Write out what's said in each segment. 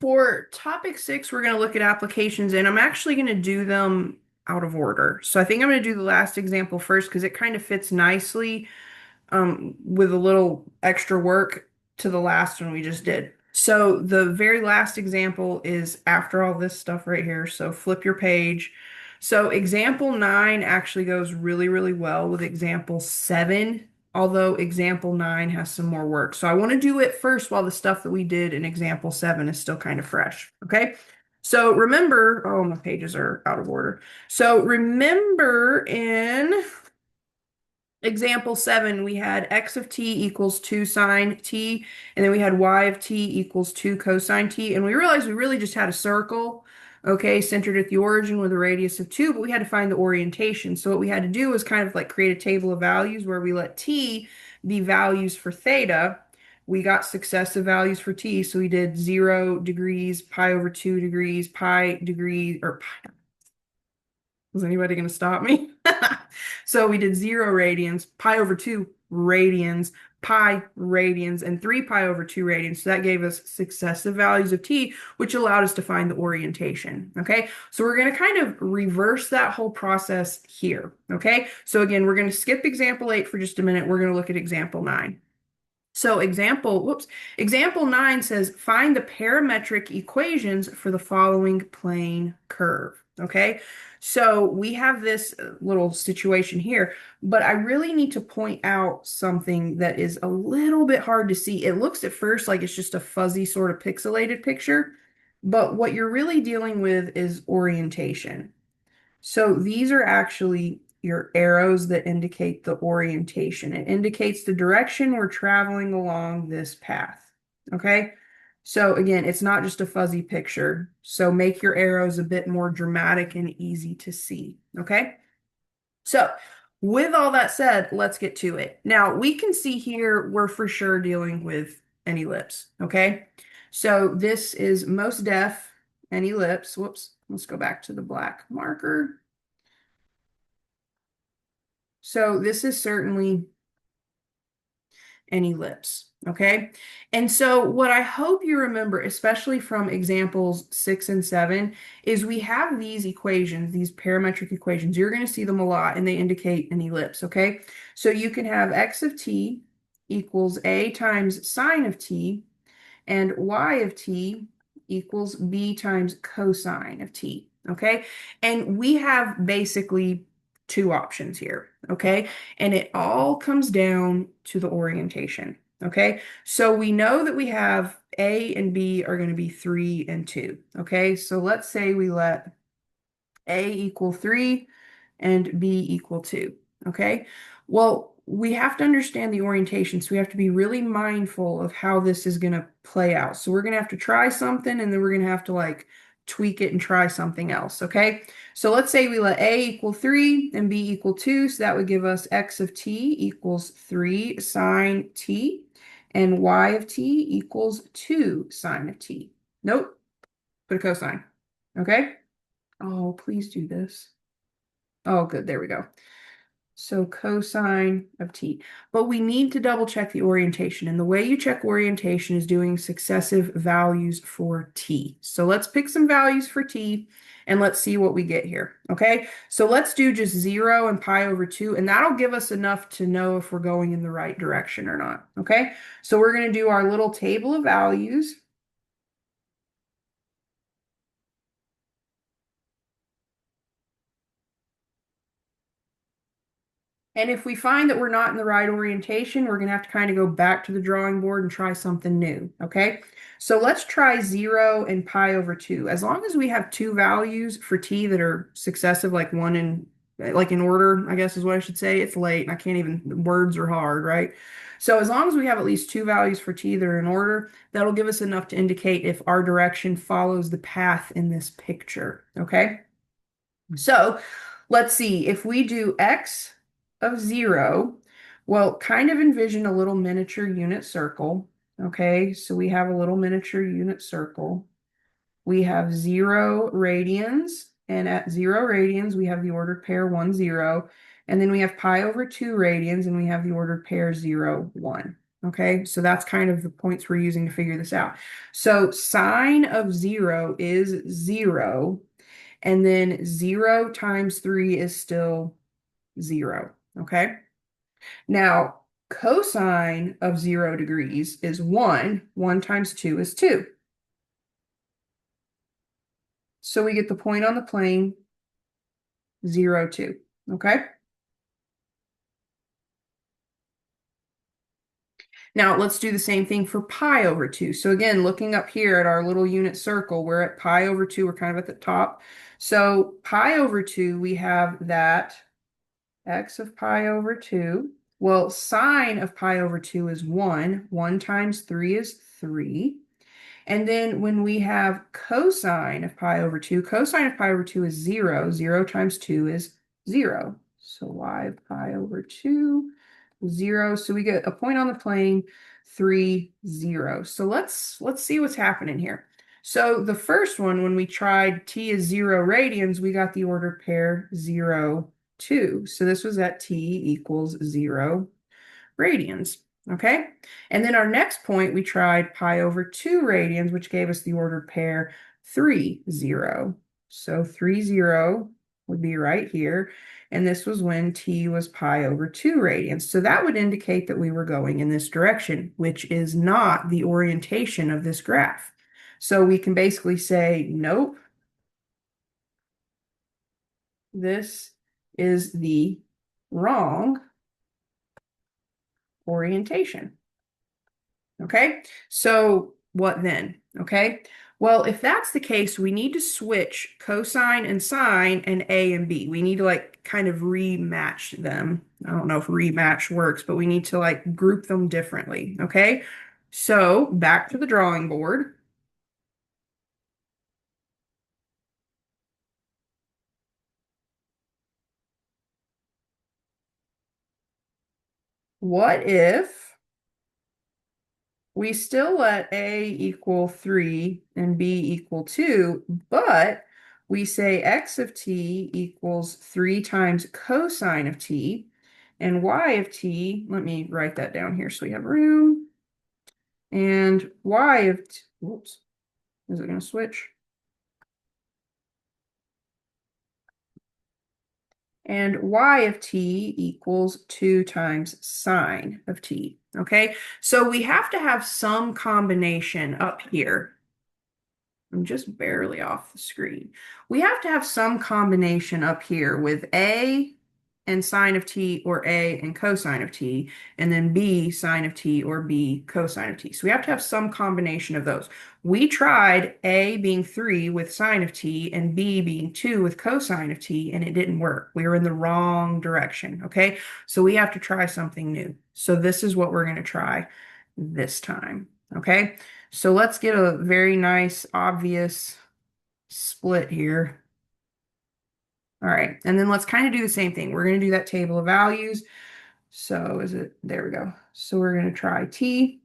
For topic 6, we're going to look at applications, and I'm actually going to do them out of order. So I think I'm going to do the last example first because it kind of fits nicely with a little extra work to the last one we just did. So the very last example is after all this stuff right here. So flip your page. So example 9 actually goes really, really well with example 7, although example 9 has some more work. So I want to do it first while the stuff that we did in example 7 is still kind of fresh. Okay. So remember, oh, my pages are out of order. So remember in example 7, we had x of t equals 2 sine t, and then we had y of t equals 2 cosine t, and we realized we really just had a circle, okay, centered at the origin with a radius of 2, but we had to find the orientation. So what we had to do was kind of like create a table of values where we let t be values for theta. We got successive values for t, so we did 0 degrees, pi over 2 degrees, pi degrees, or was anybody going to stop me? So we did 0 radians, pi over 2 radians, pi radians, and 3 pi over 2 radians. So that gave us successive values of t, which allowed us to find the orientation. Okay, so we're going to kind of reverse that whole process here. Okay, so again, we're going to skip example 8 for just a minute. We're going to look at example 9. So example 9 says find the parametric equations for the following plane curve. Okay, so we have this little situation here, but I really need to point out something that is a little bit hard to see. It looks at first like it's just a fuzzy sort of pixelated picture, but what you're really dealing with is orientation. So these are actually your arrows that indicate the orientation. It indicates the direction we're traveling along this path. Okay. So again, it's not just a fuzzy picture. So make your arrows a bit more dramatic and easy to see. Okay. So with all that said, let's get to it. Now we can see here we're for sure dealing with an ellipse. Okay. So this is most def an ellipse. Whoops. Let's go back to the black marker. So this is certainly an ellipse, okay? And so what I hope you remember, especially from examples 6 and 7, is we have these equations, these parametric equations. You're going to see them a lot, and they indicate an ellipse, okay? So you can have x of t equals a times sine of t, and y of t equals b times cosine of t, okay? And we have basically two options here, okay? And it all comes down to the orientation, okay? So we know that we have A and B are going to be 3 and 2, okay? So let's say we let A equal 3 and B equal 2, okay? Well, we have to understand the orientation, so we have to be really mindful of how this is going to play out. So we're going to have to try something, and then we're going to have to like tweak it and try something else, okay? So let's say we let A equal 3 and B equal 2, so that would give us x of t equals 3 sine t, and y of t equals 2 sine of t. Nope, put a cosine, okay? Oh, please do this. Oh, good. There we go. So cosine of t. But we need to double check the orientation. And the way you check orientation is doing successive values for t. So let's pick some values for t and let's see what we get here. Okay. So let's do just 0 and pi over 2. And that'll give us enough to know if we're going in the right direction or not. Okay. So we're going to do our little table of values. And if we find that we're not in the right orientation, we're going to have to kind of go back to the drawing board and try something new, okay? So let's try 0 and pi over 2. As long as we have two values for t that are successive, like one in, like in order, I guess is what I should say. It's late and I can't even, words are hard, right? So as long as we have at least two values for t that are in order, that'll give us enough to indicate if our direction follows the path in this picture, okay? So let's see, if we do x of 0, well, kind of envision a little miniature unit circle. Okay, so we have a little miniature unit circle. We have 0 radians, and at 0 radians, we have the ordered pair 1, 0. And then we have pi over 2 radians, and we have the ordered pair 0, 1. Okay, so that's kind of the points we're using to figure this out. So sine of 0 is 0, and then 0 times 3 is still 0. Okay, now cosine of 0 degrees is 1. 1 times 2 is 2. So we get the point on the plane 0, 2. Okay. Now let's do the same thing for pi over 2. So again, looking up here at our little unit circle, we're at pi over 2. We're kind of at the top. So pi over 2, we have that x of pi over 2. Well, sine of pi over 2 is 1. 1 times 3 is 3. And then when we have cosine of pi over 2, cosine of pi over 2 is 0. 0 times 2 is 0. So y of pi over 2, 0. So we get a point on the plane, 3, 0. So let's see what's happening here. So the first one, when we tried t is 0 radians, we got the ordered pair 0, 2. So this was at t equals 0 radians. Okay, and then our next point, we tried pi over 2 radians, which gave us the ordered pair 3, 0. So 3, 0 would be right here. And this was when t was pi over 2 radians. So that would indicate that we were going in this direction, which is not the orientation of this graph. So we can basically say, nope, this is the wrong orientation. Okay, so what then? Okay, well, if that's the case, we need to switch cosine and sine and A and B. We need to like kind of rematch them. I don't know if rematch works, but we need to like group them differently. Okay, so back to the drawing board. What if we still let A equal 3 and B equal 2, but we say x of t equals 3 times cosine of t, and y of t, let me write that down here so we have room, and y of t, whoops, is it going to switch? And y of t equals 2 times sine of t. Okay, so we have to have some combination up here. I'm just barely off the screen. We have to have some combination up here with A and sine of t or A and cosine of t, and then B sine of t or B cosine of t. So we have to have some combination of those. We tried A being 3 with sine of t and B being 2 with cosine of t, and it didn't work. We were in the wrong direction, okay? So we have to try something new. So this is what we're going to try this time, okay? So let's get a very nice, obvious split here. All right, and then let's kind of do the same thing. We're going to do that table of values. So there we go. So we're going to try t.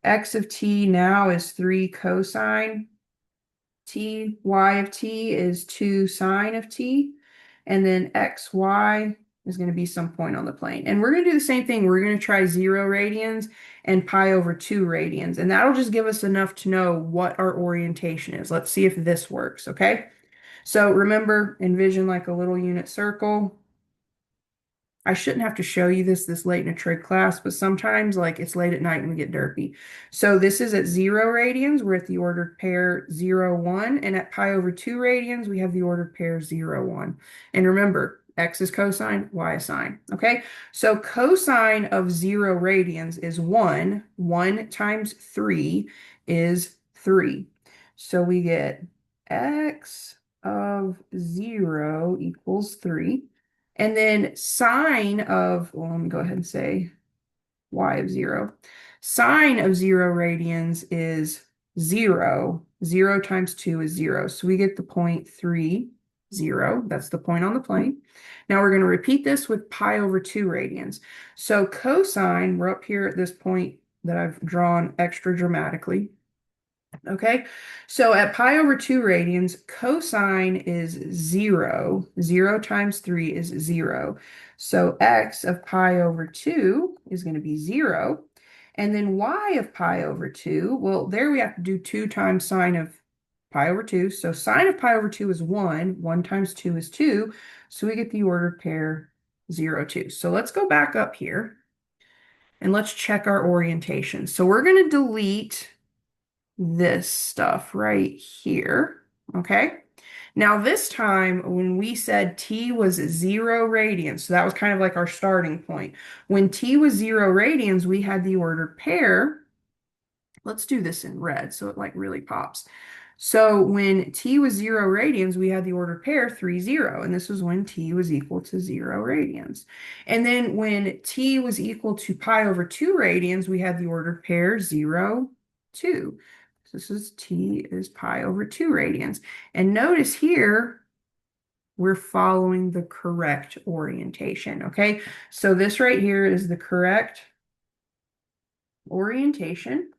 X of t now is 3 cosine t. Y of t is 2 sine of t. And then xy is going to be some point on the plane. And we're going to do the same thing. We're going to try 0 radians and pi over 2 radians. And that'll just give us enough to know what our orientation is. Let's see if this works, okay? So remember, envision like a little unit circle. I shouldn't have to show you this late in a trig class, but sometimes like it's late at night and we get derpy. So this is at 0 radians, we're at the ordered pair 0, 1, and at pi over 2 radians, we have the ordered pair 0, 1. And remember, x is cosine, y is sine. Okay, so cosine of 0 radians is 1. 1 times 3 is 3. So we get x of 0 equals 3. And then sine of, well, let me go ahead and say y of 0. Sine of 0 radians is 0. 0 times 2 is 0. So we get the point 3, 0. That's the point on the plane. Now we're going to repeat this with pi over 2 radians. So cosine, we're up here at this point that I've drawn extra dramatically. Okay, so at pi over 2 radians, cosine is 0. 0 times 3 is 0. So x of pi over 2 is going to be 0. And then y of pi over 2, well, there we have to do 2 times sine of pi over 2. So sine of pi over 2 is 1. 1 times 2 is 2. So we get the ordered pair 0, 2. So let's go back up here and let's check our orientation. So we're going to delete this stuff right here. Okay. Now this time when we said t was 0 radians, so that was kind of like our starting point. When t was 0 radians, we had the ordered pair. Let's do this in red so it like really pops. So when t was 0 radians, we had the ordered pair 3, 0, and this was when t was equal to 0 radians. And then when t was equal to pi over 2 radians, we had the ordered pair 0, 2. So this is t is pi over 2 radians. And notice here, we're following the correct orientation, okay? So this right here is the correct orientation.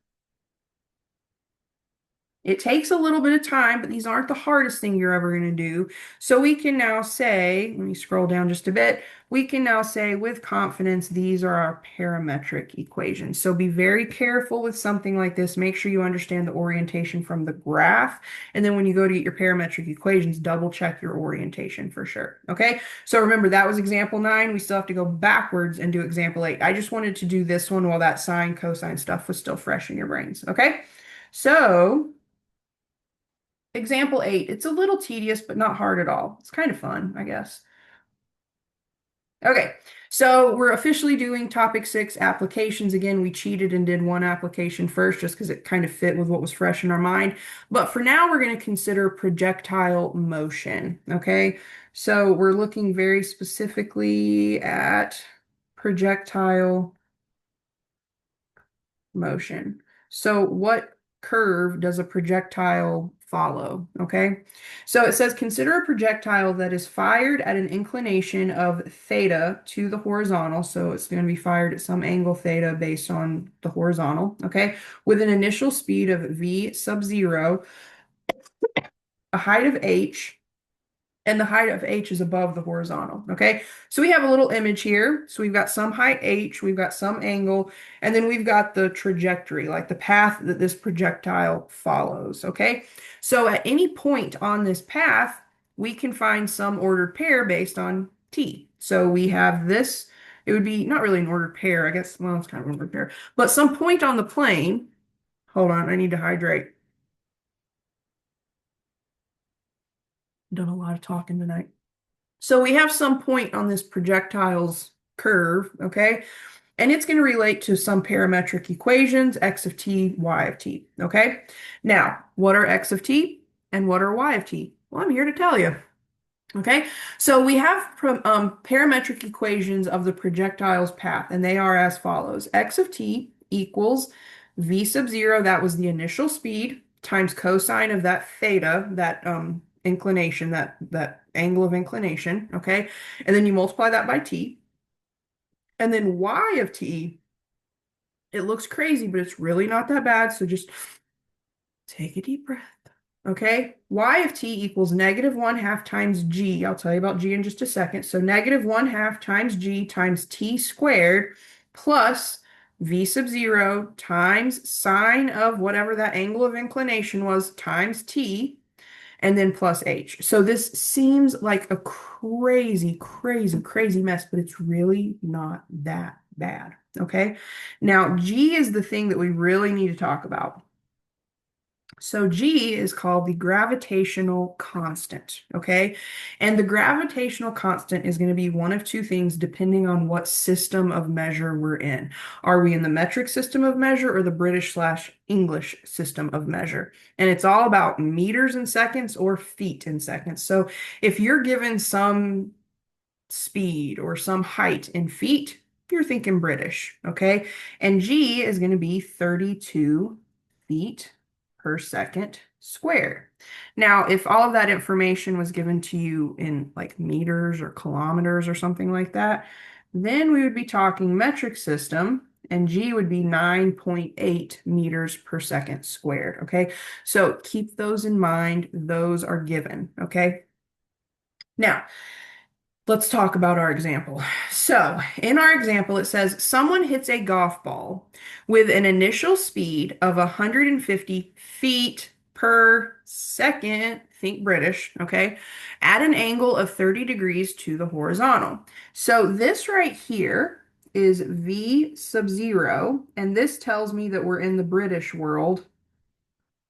It takes a little bit of time, but these aren't the hardest thing you're ever going to do. So we can now say, let me scroll down just a bit, we can now say with confidence, these are our parametric equations. So be very careful with something like this. Make sure you understand the orientation from the graph. And then when you go to get your parametric equations, double check your orientation for sure. Okay, so remember that was example 9. We still have to go backwards and do example 8. I just wanted to do this one while that sine, cosine stuff was still fresh in your brains. Okay, so example 8, it's a little tedious, but not hard at all. It's kind of fun, I guess. Okay, so we're officially doing topic 6 applications. Again, we cheated and did one application first just because it kind of fit with what was fresh in our mind. But for now, we're going to consider projectile motion. Okay, so we're looking very specifically at projectile motion. So what curve does a projectile follow? Okay, so it says consider a projectile that is fired at an inclination of theta to the horizontal. So it's going to be fired at some angle theta based on the horizontal. Okay, with an initial speed of v sub 0, a height of h, and the height of h is above the horizontal, okay? So we have a little image here. So we've got some height h, we've got some angle, and then we've got the trajectory, like the path that this projectile follows, okay? So at any point on this path, we can find some ordered pair based on t. So we have this, it would be not really an ordered pair, I guess, well, it's kind of an ordered pair, but some point on the plane. Hold on, I need to hydrate. Done a lot of talking tonight. So we have some point on this projectile's curve, okay? And it's going to relate to some parametric equations, x of t, y of t, okay? Now, what are x of t and what are y of t? Well, I'm here to tell you. Okay, so we have parametric equations of the projectile's path, and they are as follows. X of t equals v sub 0, that was the initial speed, times cosine of that theta, that inclination, that angle of inclination, okay? And then you multiply that by t. And then y of t, it looks crazy, but it's really not that bad, so just take a deep breath. Okay, y of t equals -1/2 times g. I'll tell you about g in just a second. So -1/2 times g times t squared plus v sub 0 times sine of whatever that angle of inclination was times t, and then plus h. So this seems like a crazy, crazy, crazy mess, but it's really not that bad. Okay, now g is the thing that we really need to talk about. So G is called the gravitational constant, okay? And the gravitational constant is going to be one of two things depending on what system of measure we're in. Are we in the metric system of measure or the British/English system of measure? And it's all about meters in seconds or feet in seconds. So if you're given some speed or some height in feet, you're thinking British, okay? And G is going to be 32 feet per second squared. Now, if all of that information was given to you in like meters or kilometers or something like that, then we would be talking metric system, and G would be 9.8 meters per second squared, okay? So keep those in mind. Those are given, okay? Now, Let's talk about our example. So, in our example, it says someone hits a golf ball with an initial speed of 150 feet per second, think British, okay, at an angle of 30 degrees to the horizontal. So, this right here is V sub zero, and this tells me that we're in the British world,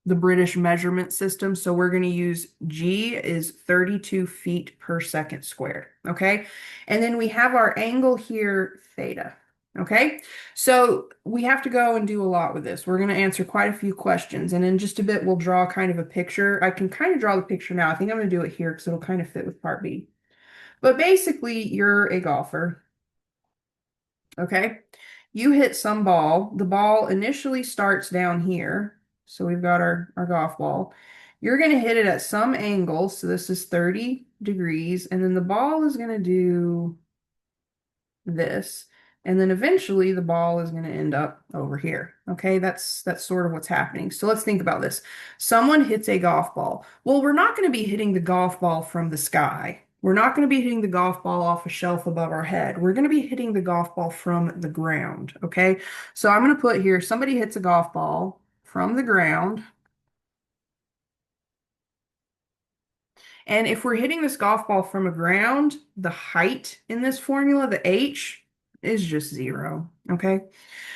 the British measurement system. So we're going to use G is 32 feet per second squared. Okay. And then we have our angle here, theta. Okay. So we have to go and do a lot with this. We're going to answer quite a few questions. And in just a bit, we'll draw kind of a picture. I can kind of draw the picture now. I think I'm going to do it here because it'll kind of fit with part B. But basically, you're a golfer. Okay. You hit some ball. The ball initially starts down here. So we've got our golf ball. You're going to hit it at some angle. So this is 30 degrees. And then the ball is going to do this. And then eventually the ball is going to end up over here. Okay, that's sort of what's happening. So let's think about this. Someone hits a golf ball. Well, we're not going to be hitting the golf ball from the sky. We're not going to be hitting the golf ball off a shelf above our head. We're going to be hitting the golf ball from the ground. Okay, so I'm going to put here somebody hits a golf ball from the ground. And if we're hitting this golf ball from a ground, the height in this formula, the h, is just zero. Okay.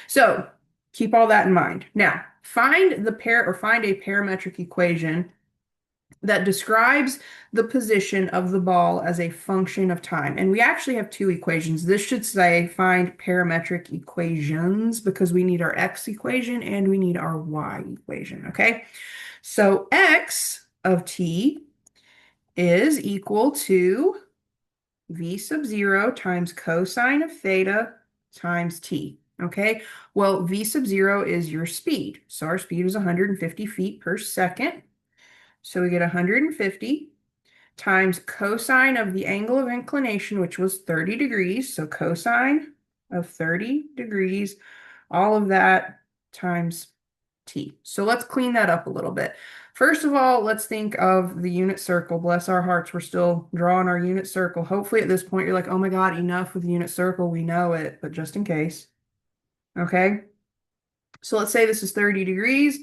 So keep all that in mind. Now, find a parametric equation that describes the position of the ball as a function of time. And we actually have two equations. This should say find parametric equations because we need our x equation and we need our y equation. Okay. So x of t is equal to v sub 0 times cosine of theta times t. Okay, well, v sub 0 is your speed. So our speed is 150 feet per second. So we get 150 times cosine of the angle of inclination, which was 30 degrees. So cosine of 30 degrees, all of that times t. So let's clean that up a little bit. First of all, let's think of the unit circle. Bless our hearts, we're still drawing our unit circle. Hopefully at this point you're like, oh my God, enough with the unit circle. We know it, but just in case. Okay. So let's say this is 30 degrees.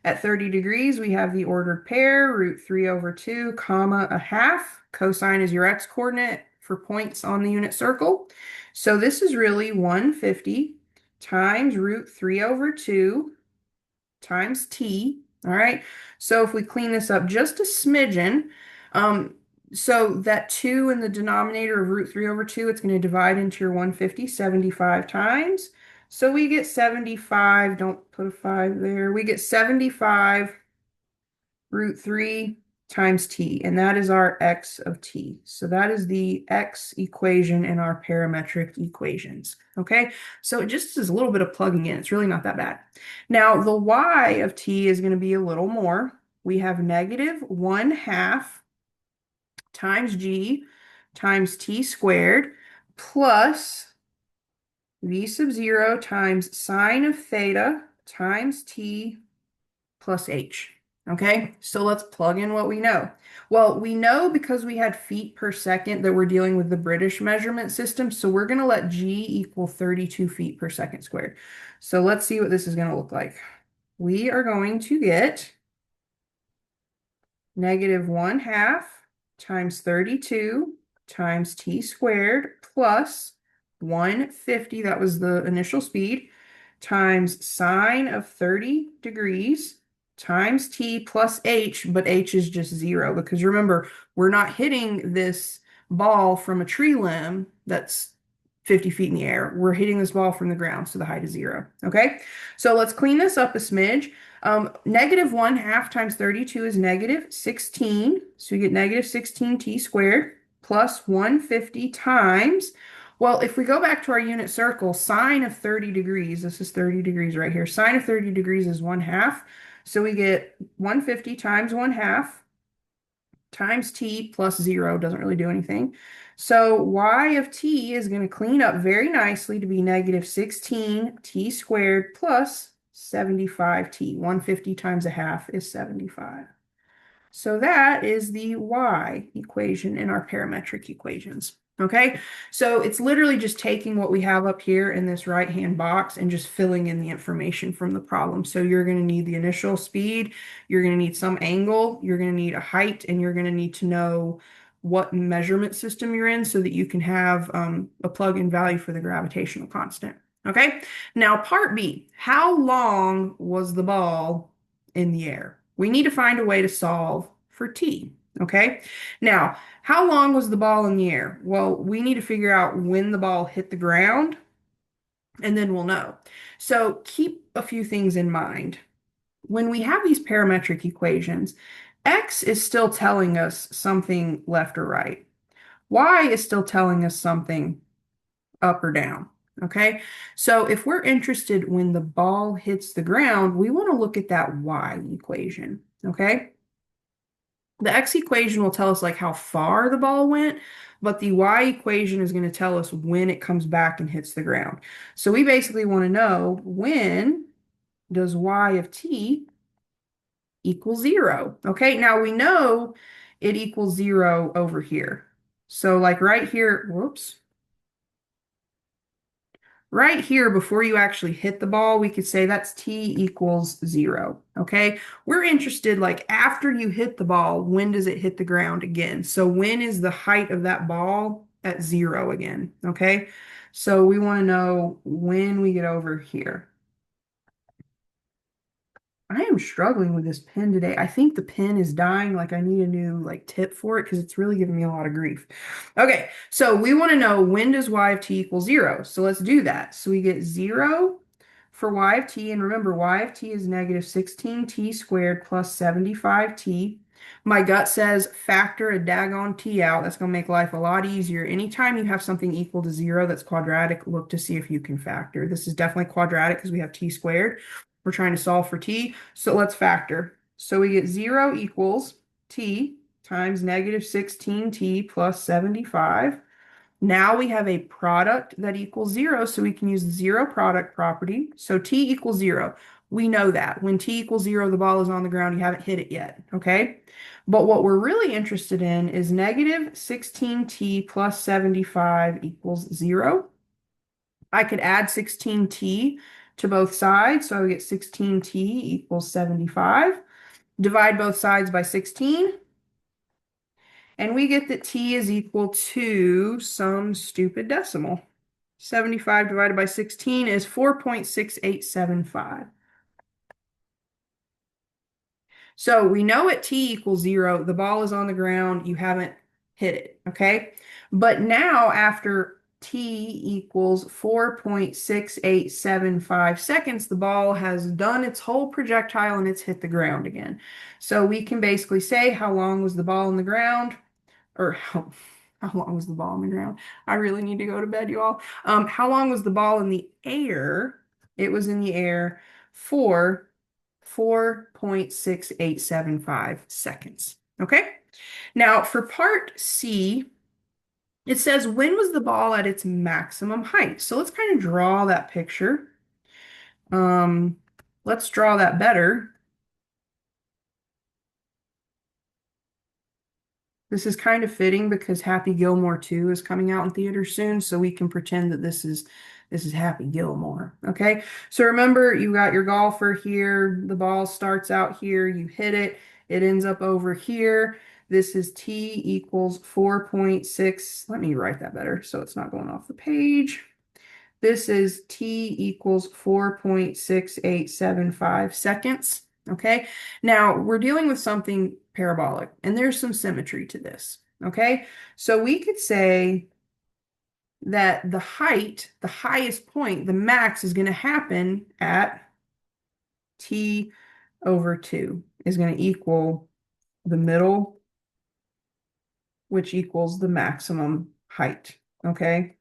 At 30 degrees, we have the ordered pair, root 3 over 2, comma, a half. Cosine is your x-coordinate for points on the unit circle. So this is really 150 times root 3 over 2 times t. All right. So if we clean this up just a smidgen, so that 2 in the denominator of root 3 over 2, it's going to divide into your 150 75 times. So we get 75, don't put a 5 there. We get 75 root 3 times t, and that is our x of t. So that is the x equation in our parametric equations. Okay, so it just is a little bit of plugging in. It's really not that bad. Now, the y of t is going to be a little more. We have negative 1/2 times g times t squared plus v sub 0 times sine of theta times t plus h. Okay, so let's plug in what we know. Well, we know because we had feet per second that we're dealing with the British measurement system, so we're going to let g equal 32 feet per second squared. So let's see what this is going to look like. We are going to get negative 1/2 times 32 times t squared plus 150, that was the initial speed, times sine of 30 degrees times t plus h, but h is just 0 because remember, we're not hitting this ball from a tree limb that's 50 feet in the air. We're hitting this ball from the ground, so the height is 0. Okay, so let's clean this up a smidge. Negative 1/2 times 32 is negative 16. So we get negative 16t squared plus 150 times, well, if we go back to our unit circle, sine of 30 degrees, this is 30 degrees right here. Sine of 30 degrees is 1/2. So we get 150 times 1/2 times t plus 0, doesn't really do anything. So y of t is going to clean up very nicely to be negative 16t squared plus 75t. 150 times a half is 75. So that is the y equation in our parametric equations. Okay, so it's literally just taking what we have up here in this right-hand box and just filling in the information from the problem. So you're going to need the initial speed, you're going to need some angle, you're going to need a height, and you're going to need to know what measurement system you're in so that you can have a plug-in value for the gravitational constant. Okay, now part B, how long was the ball in the air? We need to find a way to solve for t. Okay, now how long was the ball in the air? Well, we need to figure out when the ball hit the ground, and then we'll know. So keep a few things in mind. When we have these parametric equations, x is still telling us something left or right. Y is still telling us something up or down. Okay, so if we're interested when the ball hits the ground, we want to look at that y equation. Okay, the x equation will tell us like how far the ball went, but the y equation is going to tell us when it comes back and hits the ground. So we basically want to know, when does y of t equal 0? Okay, now we know it equals 0 over here. So like right here, whoops. Right here, before you actually hit the ball, we could say that's t equals 0, okay? We're interested, like, after you hit the ball, when does it hit the ground again? So when is the height of that ball at 0 again, okay? So we want to know when we get over here. I am struggling with this pen today. I think the pen is dying. Like I need a new like tip for it because it's really giving me a lot of grief. Okay, so we want to know, when does y of t equal 0? So let's do that. So we get 0 for y of t, and remember y of t is negative 16t squared plus 75t. My gut says factor a daggone t out. That's going to make life a lot easier. Anytime you have something equal to 0 that's quadratic, look to see if you can factor. This is definitely quadratic because we have t squared. We're trying to solve for t, so let's factor. So we get 0 equals t times negative 16t plus 75. Now we have a product that equals 0, so we can use the zero product property. So t equals 0. We know that. When t equals 0, the ball is on the ground. You haven't hit it yet, okay? But what we're really interested in is negative 16t plus 75 equals 0. I could add 16t to both sides, so I would get 16t equals 75. Divide both sides by 16, and we get that t is equal to some stupid decimal. 75 divided by 16 is 4.6875. So we know at t equals 0, the ball is on the ground, you haven't hit it, okay? But now after t equals 4.6875 seconds, the ball has done its whole projectile and it's hit the ground again. So we can basically say, how long was the ball in the ground? Or how long was the ball in the ground? I really need to go to bed, you all. How long was the ball in the air? It was in the air for 4.6875 seconds. Okay. Now for part C, it says, when was the ball at its maximum height? So let's kind of draw that picture. Um, let's draw that better. This is kind of fitting because Happy Gilmore 2 is coming out in theaters soon, so we can pretend that this is Happy Gilmore. Okay, so remember, you got your golfer here, the ball starts out here, you hit it, it ends up over here. This is t equals 4.6. Let me write that better so it's not going off the page. This is t equals 4.6875 seconds. Okay, now we're dealing with something parabolic, and there's some symmetry to this. Okay, so we could say that the height, the highest point, the max is going to happen at t over 2 is going to equal the middle, which equals the maximum height. Okay,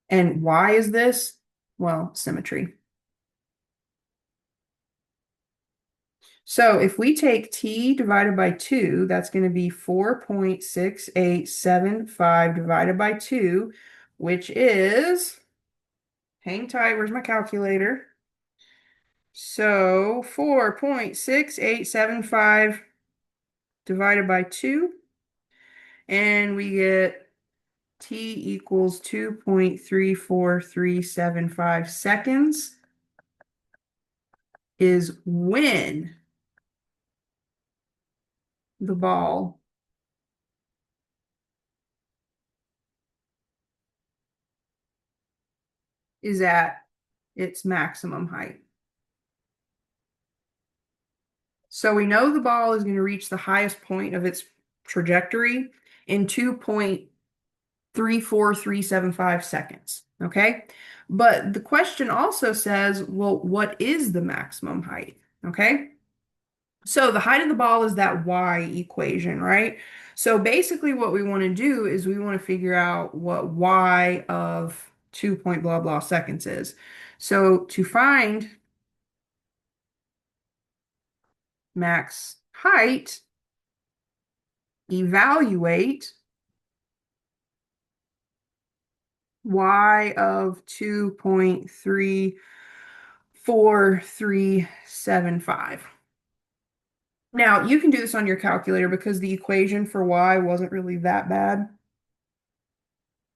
and why is this? Well, symmetry. So if we take t divided by 2, that's going to be 4.6875 divided by 2, which is, hang tight, where's my calculator? So 4.6875 divided by 2, and we get T equals 2.34375 seconds is when the ball is at its maximum height. So we know the ball is going to reach the highest point of its trajectory in 2.34375 seconds. Okay. But the question also says, well, what is the maximum height? Okay. So the height of the ball is that y equation, right? So basically what we want to do is we want to figure out what y of 2 point blah blah seconds is. So to find max height, evaluate y of 2.34375. Now, you can do this on your calculator because the equation for y wasn't really that bad.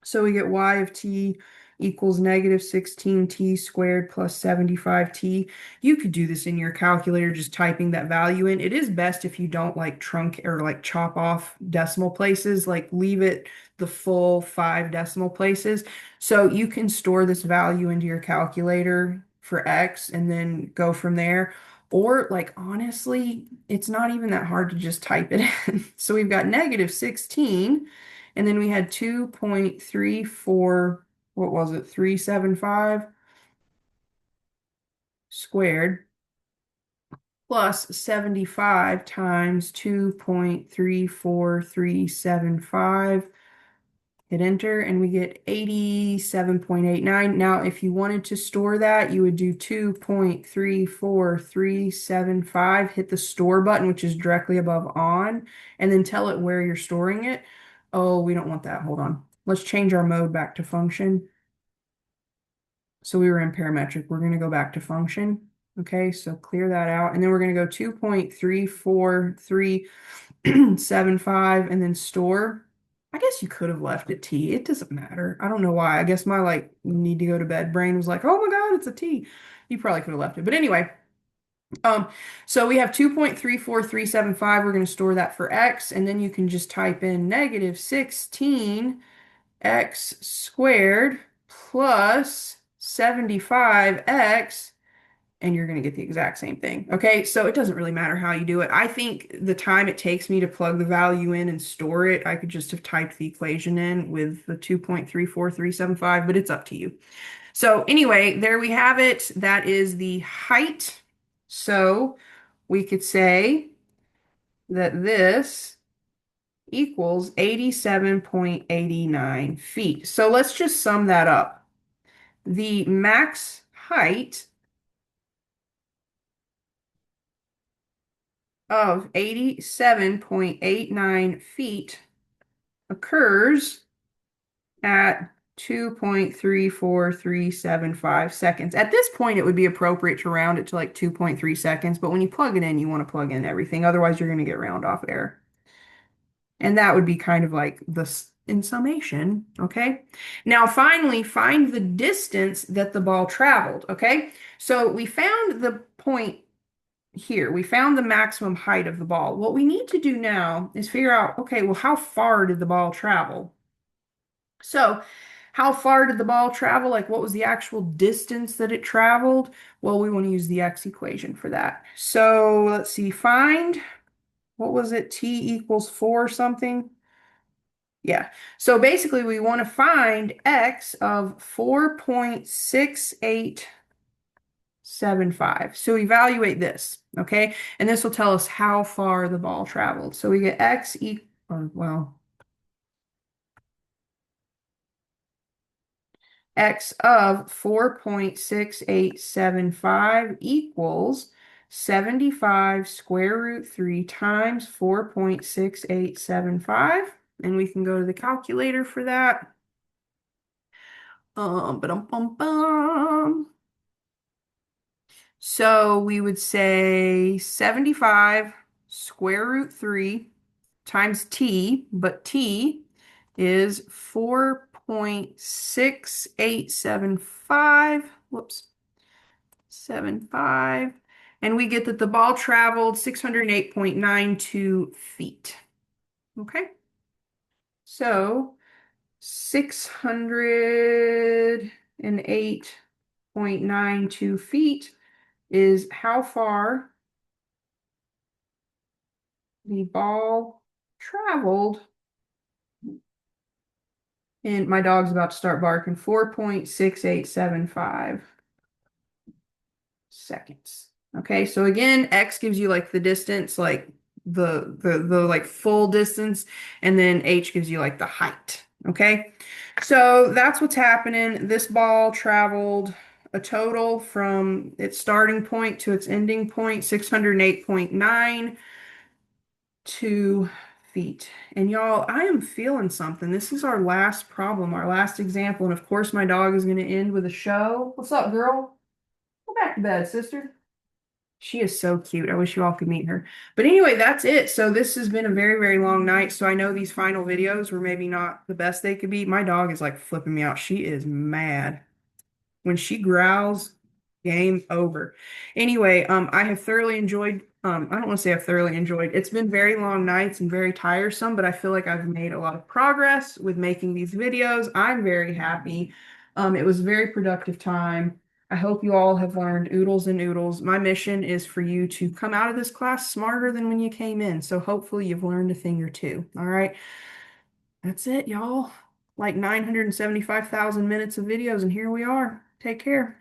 So we get y of t equals negative 16t squared plus 75t. You could do this in your calculator, just typing that value in. It is best if you don't like trunk or like chop off decimal places, like leave it the full 5 decimal places. So you can store this value into your calculator for x and then go from there. Or like honestly, it's not even that hard to just type it in. So we've got negative 16. And then we had 2.34, what was it, 375 squared plus 75 times 2.34375. Hit enter and we get 87.89. Now, if you wanted to store that, you would do 2.34375, hit the store button, which is directly above on, and then tell it where you're storing it. Oh, we don't want that. Hold on. Let's change our mode back to function. So we were in parametric. We're going to go back to function. Okay, so clear that out. And then we're going to go 2.34375 and then store. I guess you could have left it T. It doesn't matter. I don't know why. I guess my like need to go to bed brain was like, oh my God, it's a T. You probably could have left it. But anyway, um, so we have 2.34375. We're going to store that for X, and then you can just type in negative 16 x squared plus 75x, and you're going to get the exact same thing. Okay, so it doesn't really matter how you do it. I think the time it takes me to plug the value in and store it, I could just have typed the equation in with the 2.34375, but it's up to you. So anyway, there we have it. That is the height. So we could say that this equals 87.89 feet. So let's just sum that up. The max height of 87.89 feet occurs at 2.34375 seconds. At this point, it would be appropriate to round it to like 2.3 seconds, but when you plug it in, you want to plug in everything. Otherwise, you're going to get round off error. And that would be kind of like the in summation, okay? Now finally, find the distance that the ball traveled, okay? So we found the point here. We found the maximum height of the ball. What we need to do now is figure out, okay, well, how far did the ball travel? So how far did the ball travel? Like what was the actual distance that it traveled? Well, we want to use the x equation for that. So let's see, find, what was it? T equals 4 something. Yeah. So basically we want to find x of 4.6875. So evaluate this, okay? And this will tell us how far the ball traveled. So we get x equal, or well, x of 4.6875 equals 75 square root 3 times 4.6875. And we can go to the calculator for that. Ba-dum-bum-bum. So we would say 75 square root 3 times t, but t is 4.6875. Whoops, 75. And we get that the ball traveled 608.92 feet. Okay. So 608.92 feet is how far the ball traveled. And my dog's about to start barking. 4.6875 seconds. Okay, so again, X gives you like the distance, like the like full distance, and then H gives you like the height. Okay, so that's what's happening. This ball traveled a total from its starting point to its ending point, 608.92 feet. And y'all, I am feeling something. This is our last problem, our last example. And of course, my dog is going to end with a show. What's up, girl? Go back to bed, sister. She is so cute. I wish you all could meet her. But anyway, that's it. So this has been a very, very long night. So I know these final videos were maybe not the best they could be. My dog is like flipping me out. She is mad. When she growls, game over. Anyway, I have thoroughly enjoyed, I don't want to say I've thoroughly enjoyed. It's been very long nights and very tiresome, but I feel like I've made a lot of progress with making these videos. I'm very happy. It was a very productive time. I hope you all have learned oodles and oodles. My mission is for you to come out of this class smarter than when you came in. So hopefully you've learned a thing or two. All right. That's it, y'all. Like 975,000 minutes of videos, and here we are. Take care.